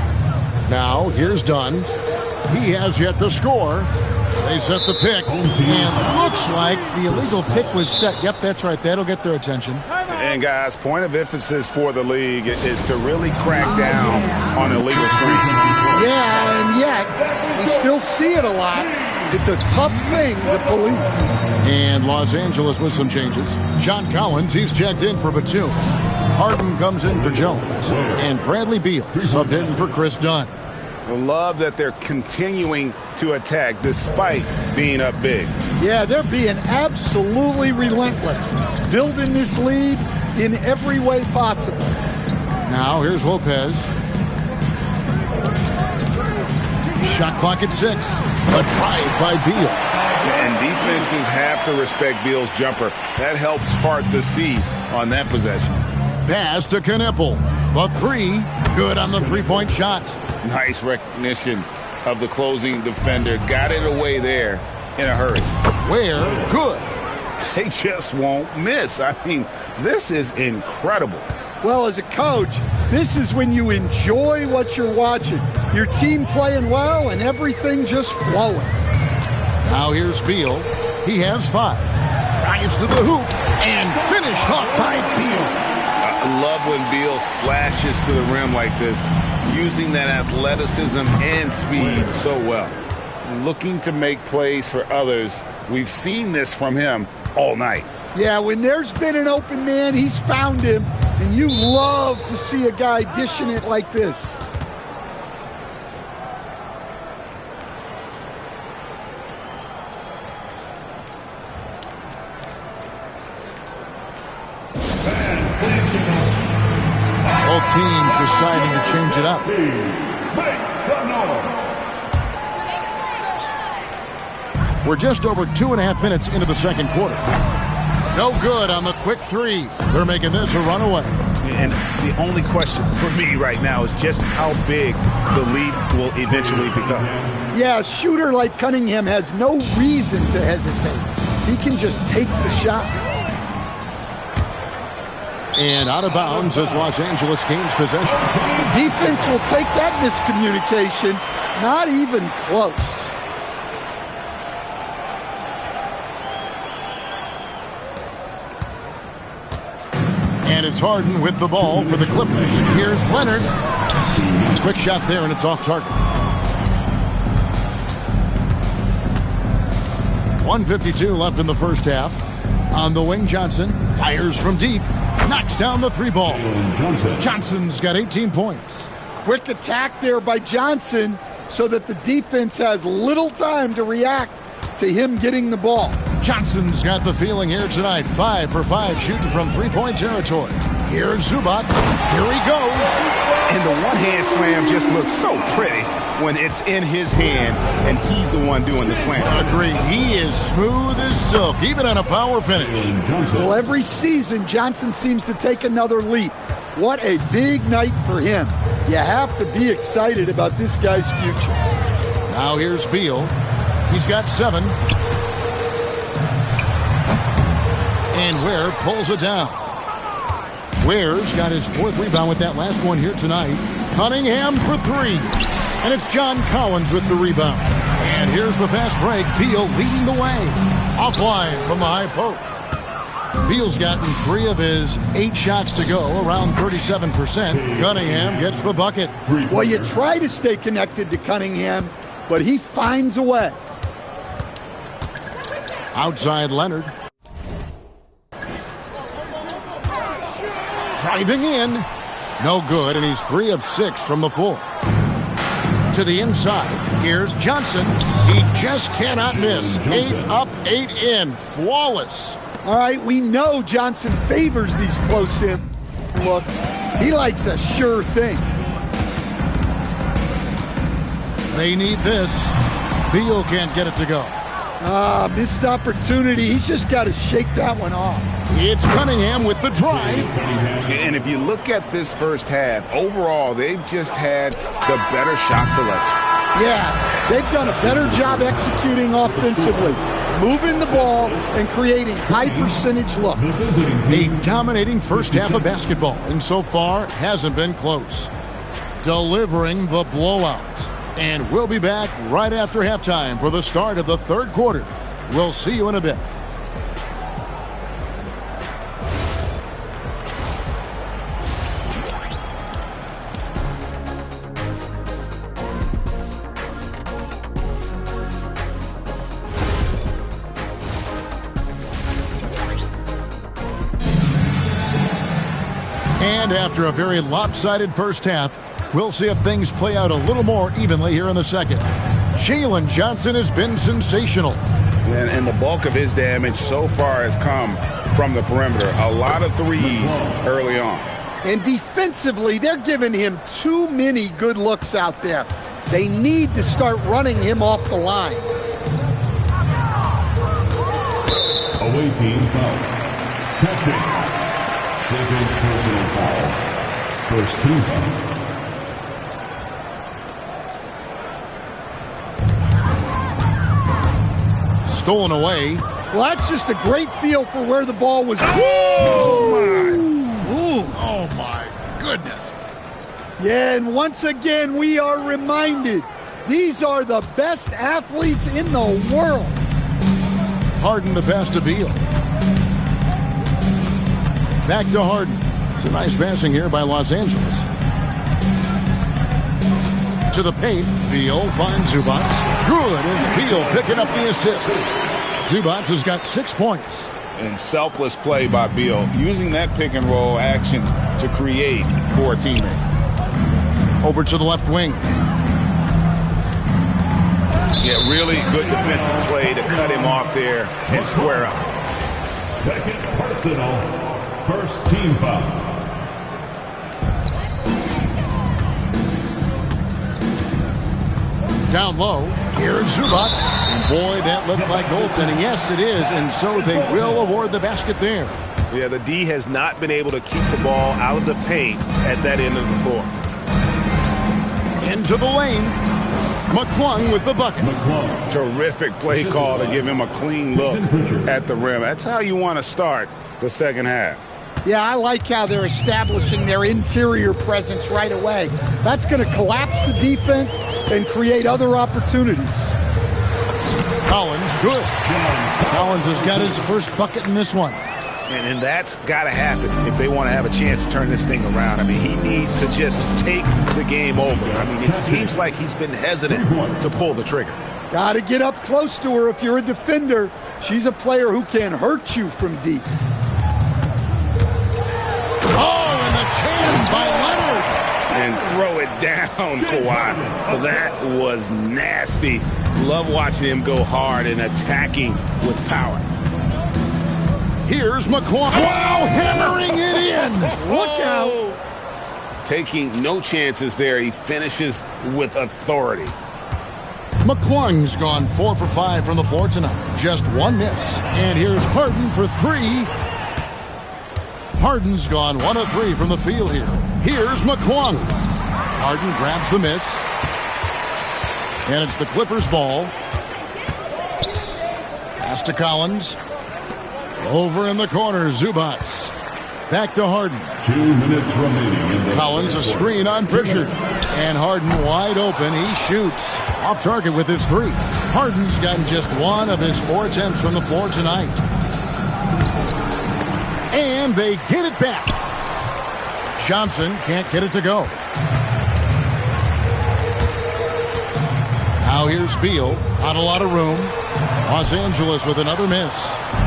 Now, here's Dunn. He has yet to score. They set the pick, and looks like the illegal pick was set. Yep, that's right. That'll get their attention.
And, guys, point of emphasis for the league is to really crack down on illegal screens.
Yeah, and yet we still see it a lot. It's a tough thing to police.
And Los Angeles with some changes. John Collins, he's checked in for Batum. Harden comes in for Jones. And Bradley Beal subbed in for Chris Dunn.
I love that they're continuing to attack despite being up big.
Yeah, they're being absolutely relentless, building this lead in every way possible.
Now here's Lopez. Shot clock at 6. A drive by Beal.
And defenses have to respect Beal's jumper. That helps part the C on that possession.
Pass to Knipple. The 3. Good on the three-point shot.
Nice recognition of the closing defender. Got it away there in a hurry.
Where? Good.
They just won't miss. I mean, this is incredible.
Well, as a coach, this is when you enjoy what you're watching. Your team playing well and everything just flowing.
Now here's Beal. He has 5. Drives to the hoop and finished off by Beal.
I love when Beal slashes to the rim like this, using that athleticism and speed so well. Looking to make plays for others. We've seen this from him all night.
Yeah, when there's been an open man, he's found him, and you love to see a guy dishing it like this.
Both teams deciding to change it up. We're just over 2.5 minutes into the second quarter. No good on the quick 3. They're making this a runaway.
And the only question for me right now is just how big the lead will eventually become.
Yeah, a shooter like Cunningham has no reason to hesitate. He can just take the shot.
And out of bounds as Los Angeles gains possession.
Defense will take that miscommunication. Not even close.
And it's Harden with the ball for the Clippers. Here's Leonard. Quick shot there, and it's off target. 1:52 left in the first half. On the wing, Johnson fires from deep. Knocks down the 3 ball. Johnson's got 18 points.
Quick attack there by Johnson so that the defense has little time to react to him getting the ball.
Johnson's got the feeling here tonight. 5 for 5 shooting from 3-point territory. Here's Zubats. Here he goes.
And the one-hand slam just looks so pretty when it's in his hand and he's the one doing the slam.
Agreed. He is smooth as silk, even on a power finish.
Well, every season, Johnson seems to take another leap. What a big night for him. You have to be excited about this guy's future.
Now here's Beal. He's got 7. And Ware pulls it down. Ware's got his 4th rebound with that last one here tonight. Cunningham for 3. And it's John Collins with the rebound. And here's the fast break. Beal leading the way. Offline from the high post. Beal's gotten 3 of his 8 shots to go, around 37%. Cunningham gets the bucket.
Well, you try to stay connected to Cunningham, but he finds a way.
Outside Leonard. Driving in. No good, and he's 3 of 6 from the floor. To the inside. Here's Johnson. He just cannot miss. 8 up, 8 in. Flawless.
All right, we know Johnson favors these close-in looks. He likes a sure thing.
They need this. Beal can't get it to go.
Missed opportunity. He's just got to shake that one off.
It's Cunningham with the drive.
And if you look at this first half, overall, they've just had the better shot selection.
Yeah, they've done a better job executing offensively, moving the ball and creating high-percentage looks.
A dominating first half of basketball, and so far hasn't been close. Delivering the blowout. And we'll be back right after halftime for the start of the 3rd quarter. We'll see you in a bit. And after a very lopsided first half, we'll see if things play out a little more evenly here in the second. Jalen Johnson has been sensational.
And the bulk of his damage so far has come from the perimeter. A lot of threes early on.
And defensively, they're giving him too many good looks out there. They need to start running him off the line.
Away team foul. Catching. Second personal foul. First team foul.
Stolen away.
Well, that's just a great feel for where the ball was.
Oh, my goodness.
Yeah, and once again, we are reminded these are the best athletes in the world.
Harden the pass to Beal. Back to Harden. It's a nice passing here by Los Angeles. To the paint. Beal finds Zubats. Good. It's Beal picking up the assist. Zubats has got 6 points.
And selfless play by Beal, using that pick and roll action to create for a teammate.
Over to the left wing.
Yeah, really good defensive play to cut him off there and square up.
Second personal. First team foul.
Down low, here's Zubats. And boy, that looked like goaltending. Yes, it is, and so they will award the basket there.
Yeah, the D has not been able to keep the ball out of the paint at that end of the floor.
Into the lane. McClung with the bucket.
Terrific play call to give him a clean look at the rim. That's how you want to start the second half.
Yeah, I like how they're establishing their interior presence right away. That's going to collapse the defense and create other opportunities.
Collins, good. Collins has got his first bucket in this one.
And that's got to happen if they want to have a chance to turn this thing around. I mean, he needs to just take the game over. I mean, it seems like he's been hesitant to pull the trigger.
Got to get up close to her if you're a defender. She's a player who can hurt you from deep.
Oh, and the jam by Leonard.
And throw it down, Kawhi. Well, that was nasty. Love watching him go hard and attacking with power.
Here's McClung. Wow, hammering it in.
Look out.
Taking no chances there. He finishes with authority.
McClung's gone 4 for 5 from the floor tonight. Just one miss. And here's Harden for 3. Harden's gone 1 of 3 from the field here. Here's McClung. Harden grabs the miss. And it's the Clippers' ball. Pass to Collins. Over in the corner, Zubac. Back to Harden.
2 minutes remaining in the
Collins a screen on Pritchard. And Harden wide open. He shoots. Off target with his 3. Harden's gotten just 1 of his 4 attempts from the floor tonight. And they get it back. Johnson can't get it to go. Now here's Beal. Not a lot of room. Los Angeles with another miss.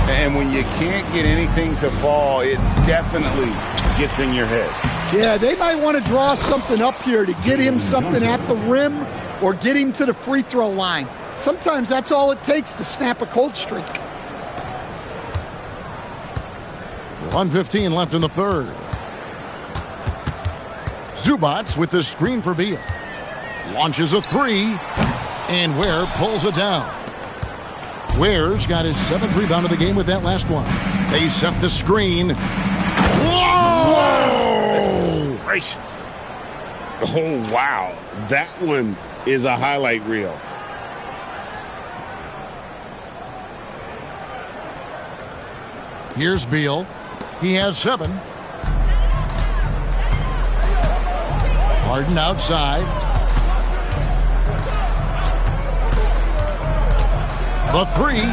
And when you can't get anything to fall, it definitely gets in your head.
Yeah, they might want to draw something up here to get him something at the rim or get him to the free throw line. Sometimes that's all it takes to snap a cold streak.
1:15 left in the third. Zubac with the screen for Beal. Launches a 3. And Ware pulls it down. Ware's got his 7th rebound of the game with that last one. They set the screen. Whoa!
Gracious. Oh, wow. That one is a highlight reel.
Here's Beal. He has 7. Harden outside. The 3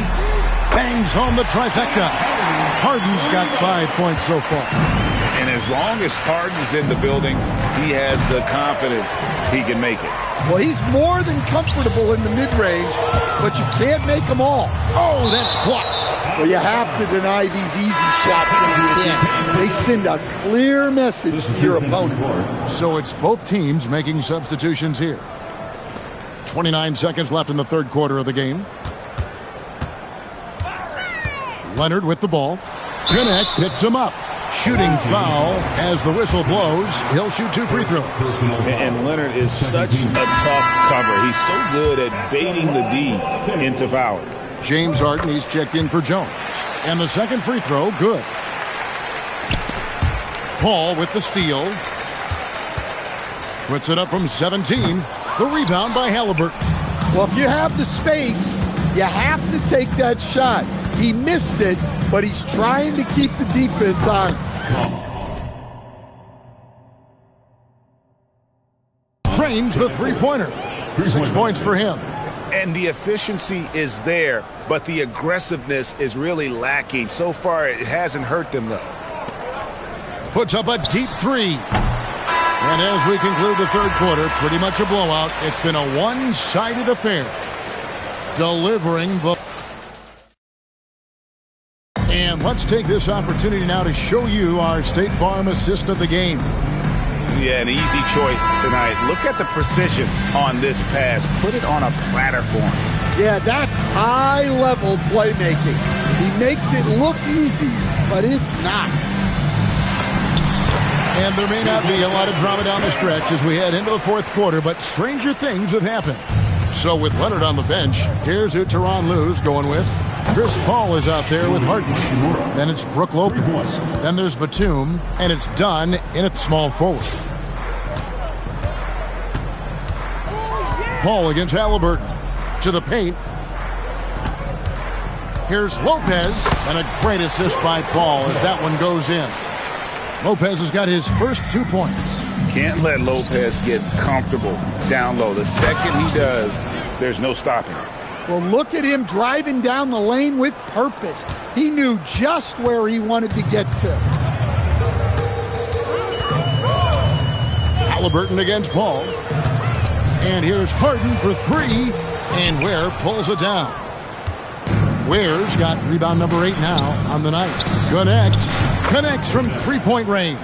bangs home the trifecta. Harden's got 5 points so far.
And as long as Harden's in the building, he has the confidence he can make it.
Well, he's more than comfortable in the mid-range, but you can't make them all.
Oh, that's blocked.
Well, you have to deny these easy shots when you can. They send a clear message to your opponent.
So it's both teams making substitutions here. 29 seconds left in the third quarter of the game. Leonard with the ball. Gwinnett picks him up. Shooting foul as the whistle blows. He'll shoot 2 free throws.
And Leonard is such a tough cover. He's so good at baiting the D into foul.
James Harden, he's checked in for Jones. And the second free throw, good. Paul with the steal. Puts it up from 17. The rebound by Halliburton.
Well, if you have the space, you have to take that shot. He missed it, but he's trying to keep the defense honest.
Trains the three-pointer. 6 points for him.
And the efficiency is there, but the aggressiveness is really lacking. So far, it hasn't hurt them, though.
Puts up a deep 3. And as we conclude the third quarter, pretty much a blowout. It's been a one-sided affair. Delivering the... And let's take this opportunity now to show you our State Farm assist of the game.
Yeah, an easy choice tonight. Look at the precision on this pass. Put it on a platter for him.
Yeah, that's high-level playmaking. He makes it look easy, but it's not.
And there may not be a lot of drama down the stretch as we head into the fourth quarter, but stranger things have happened. So with Leonard on the bench, here's who Tyronn Lue's going with. Chris Paul is out there with Harden. Then it's Brook Lopez. Then there's Batum, and it's done in a small forward. Paul against Halliburton. To the paint. Here's Lopez, and a great assist by Paul as that one goes in. Lopez has got his first 2 points.
Can't let Lopez get comfortable down low. The second he does, there's no stopping him.
Well, look at him driving down the lane with purpose. He knew just where he wanted to get to.
Halliburton against Paul. And here's Harden for 3. And Ware pulls it down. Ware's got rebound number 8 now on the night. Connects from three-point range.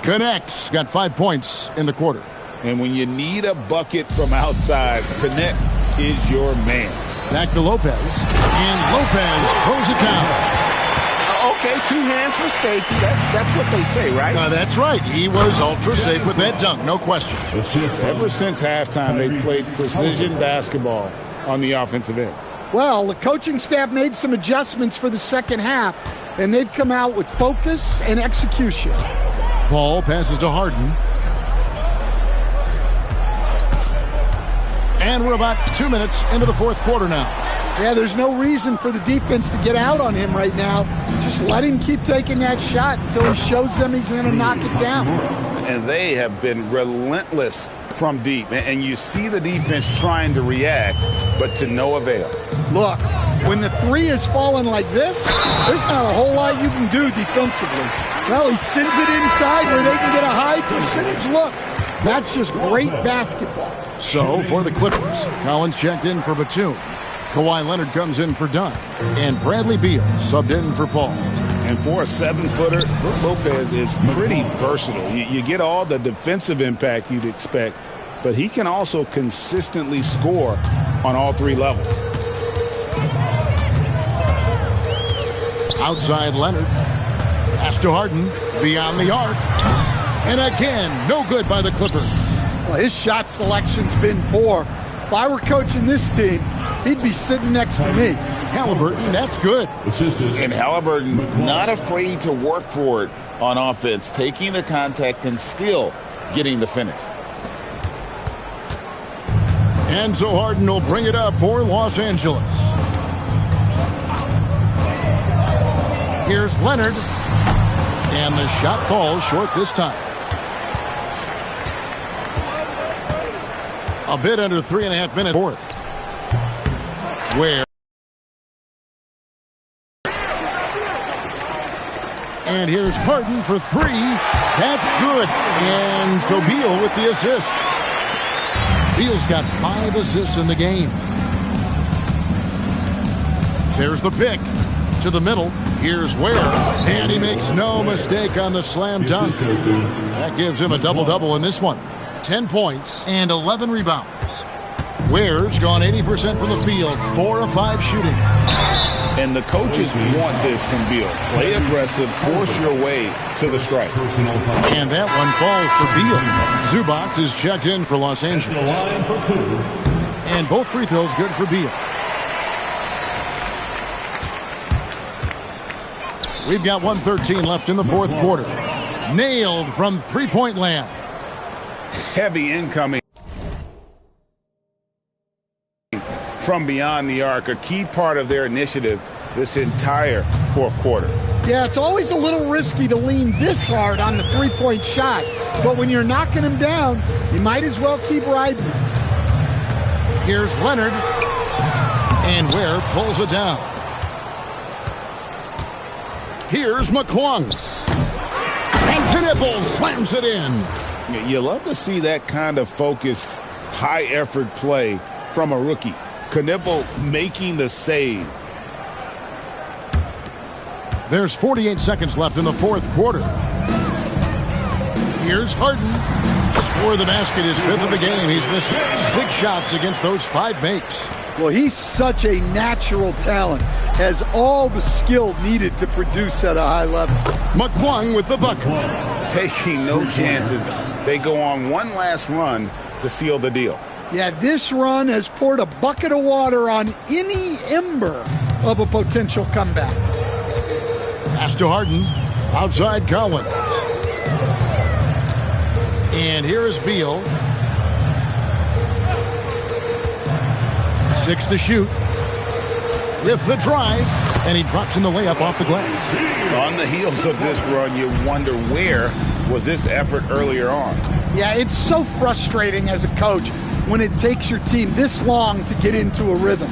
Connects got 5 points in the quarter.
And when you need a bucket from outside, Connect is your man.
Back to Lopez. And Lopez throws it down.
Okay, 2 hands for safety. That's what they say, right?
That's right. He was ultra safe with that dunk, no question.
Ever since halftime, they've played precision basketball on the offensive end.
Well, the coaching staff made some adjustments for the second half, and they've come out with focus and execution.
Paul passes to Harden. And we're about 2 minutes into the fourth quarter now.
Yeah, there's no reason for the defense to get out on him right now. Just let him keep taking that shot until he shows them he's going to knock it down.
And they have been relentless from deep. And you see the defense trying to react, but to no avail.
Look, when the three is falling like this, there's not a whole lot you can do defensively. Well, he sends it inside where they can get a high percentage look. That's just great basketball.
So, for the Clippers, Collins checked in for Batum. Kawhi Leonard comes in for Dunn. And Bradley Beal subbed in for Paul.
And for a 7-footer, Brook Lopez is pretty versatile. You get all the defensive impact you'd expect, but he can also consistently score on all 3 levels.
Outside Leonard. Pass to Harden. Beyond the arc. And again, no good by the Clippers.
Well, his shot selection's been poor. If I were coaching this team, he'd be sitting next to me.
Halliburton, that's good.
And Halliburton not afraid to work for it on offense, taking the contact and still getting the finish.
And so Harden will bring it up for Los Angeles. Here's Leonard. And the shot falls short this time. A bit under 3.5 minutes. Fourth. Where? And here's Harden for 3. That's good. And so Beal with the assist. Beal's got 5 assists in the game. There's the pick to the middle. Here's Ware. And he makes no mistake on the slam dunk. That gives him a double-double in this one. 10 points and 11 rebounds. Ware's gone 80% from the field, 4 of 5 shooting.
And the coaches want this from Beal. Play aggressive, force your way to the stripe.
And that one falls for Beal. Zubac is checked in for Los Angeles. And both free throws good for Beal. We've got 1:13 left in the fourth quarter. Nailed from three-point land.
Heavy incoming from beyond the arc, a key part of their initiative this entire fourth quarter.
Yeah, it's always a little risky to lean this hard on the three-point shot, but when you're knocking him down, you might as well keep riding him.
Here's Leonard, and Ware pulls it down. Here's McClung, and Knipple slams it in.
You love to see that kind of focused, high-effort play from a rookie. Knipple making the save.
There's 48 seconds left in the fourth quarter. Here's Harden. Score the basket, his 5th of the game. He's missed 6 shots against those 5 makes.
Well, he's such a natural talent. Has all the skill needed to produce at a high level.
McClung with the bucket.
Taking no chances. They go on one last run to seal the deal.
Yeah, this run has poured a bucket of water on any ember of a potential comeback.
Pass to Harden. Outside Collins. And here is Beal. 6 to shoot. With the drive. And he drops in the layup off the glass.
On the heels of this run, you wonder where was this effort earlier on.
Yeah, it's so frustrating as a coach when it takes your team this long to get into a rhythm.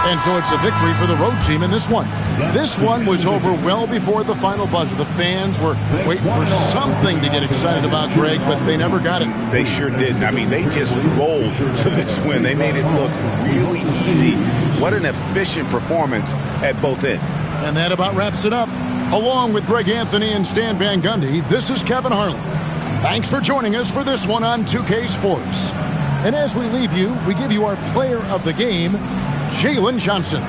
And so it's a victory for the road team in this one. This one was over well before the final buzzer. The fans were waiting for something to get excited about, Greg, but they never got it.
They sure didn't. I mean, they just rolled to this win. They made it look really easy. What an efficient performance at both ends.
And that about wraps it up. Along with Greg Anthony and Stan Van Gundy, this is Kevin Harlan. Thanks for joining us for this one on 2K Sports. And as we leave you, we give you our player of the game, Jalen Johnson.